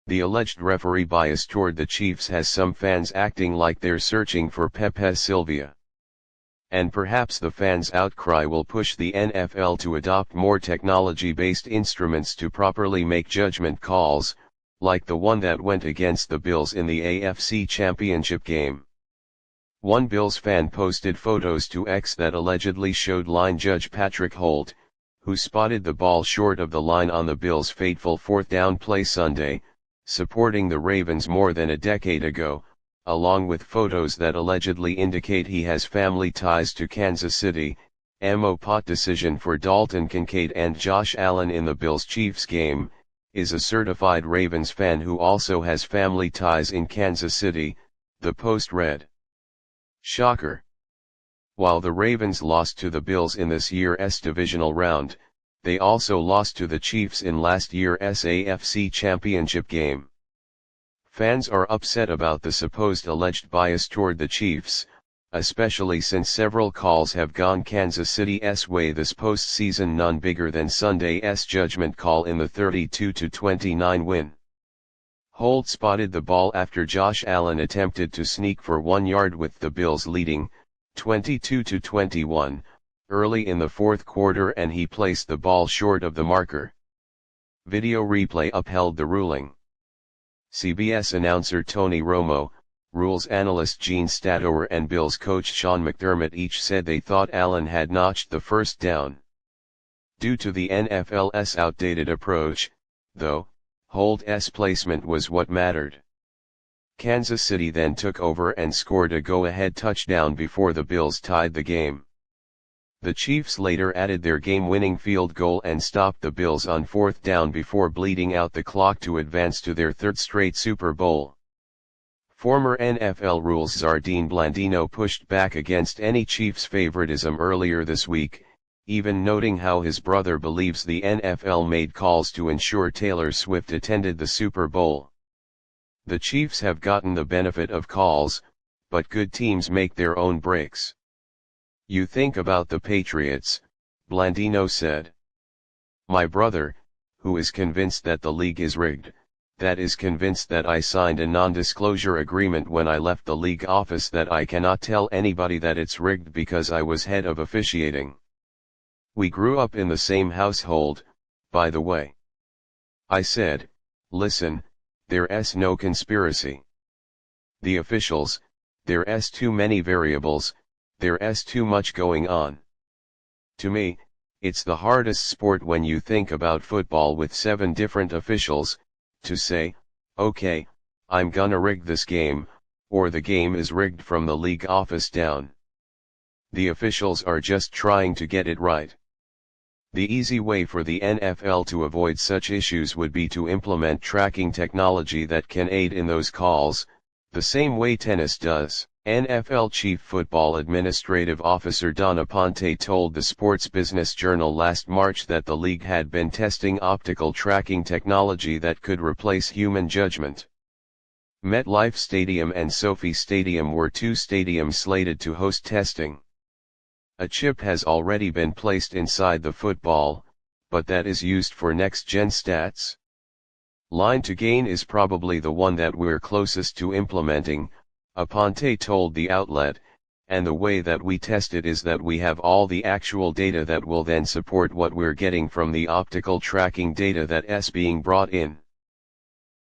The alleged referee bias toward the Chiefs has some fans acting like they're searching for Pepe Silvia. And perhaps the fans' outcry will push the NFL to adopt more technology-based instruments to properly make judgment calls, like the one that went against the Bills in the AFC Championship game. One Bills fan posted photos to X that allegedly showed line judge Patrick Holt, who spotted the ball short of the line on the Bills' fateful fourth down play Sunday, supporting the Ravens more than a decade ago, along with photos that allegedly indicate he has family ties to Kansas City. MO-pot decision for Dalton Kincaid and Josh Allen in the Bills-Chiefs game, is a certified Ravens fan who also has family ties in Kansas City, the Post read. Shocker. While the Ravens lost to the Bills in this year's divisional round, they also lost to the Chiefs in last year's AFC Championship game. Fans are upset about the supposed alleged bias toward the Chiefs, especially since several calls have gone Kansas City's way this postseason, none bigger than Sunday's judgment call in the 32-29 win. Holt spotted the ball after Josh Allen attempted to sneak for 1 yard with the Bills leading, 22-21, early in the fourth quarter, and he placed the ball short of the marker. Video replay upheld the ruling. CBS announcer Tony Romo, rules analyst Gene Stadauer and Bills coach Sean McDermott each said they thought Allen had notched the first down. Due to the NFL's outdated approach, though, Holt's placement was what mattered. Kansas City then took over and scored a go-ahead touchdown before the Bills tied the game. The Chiefs later added their game-winning field goal and stopped the Bills on fourth down before bleeding out the clock to advance to their third straight Super Bowl. Former NFL rules czar Dean Blandino pushed back against any Chiefs favoritism earlier this week, even noting how his brother believes the NFL made calls to ensure Taylor Swift attended the Super Bowl. The Chiefs have gotten the benefit of calls, but good teams make their own breaks. You think about the Patriots, Blandino said. My brother, who is convinced that the league is rigged, that is convinced that I signed a non-disclosure agreement when I left the league office that I cannot tell anybody that it's rigged because I was head of officiating. We grew up in the same household, by the way. I said, listen, there's no conspiracy. The officials, there's too many variables, there's too much going on. To me, it's the hardest sport when you think about football with 7 different officials, to say, okay, I'm gonna rig this game, or the game is rigged from the league office down. The officials are just trying to get it right. The easy way for the NFL to avoid such issues would be to implement tracking technology that can aid in those calls, the same way tennis does. NFL Chief Football Administrative Officer Don Aponte told the Sports Business Journal last March that the league had been testing optical tracking technology that could replace human judgment. MetLife Stadium and SoFi Stadium were 2 stadiums slated to host testing. A chip has already been placed inside the football, but that is used for next-gen stats. Line to gain is probably the one that we're closest to implementing, Aponte told the outlet, and the way that we test it is that we have all the actual data that will then support what we're getting from the optical tracking data that's being brought in.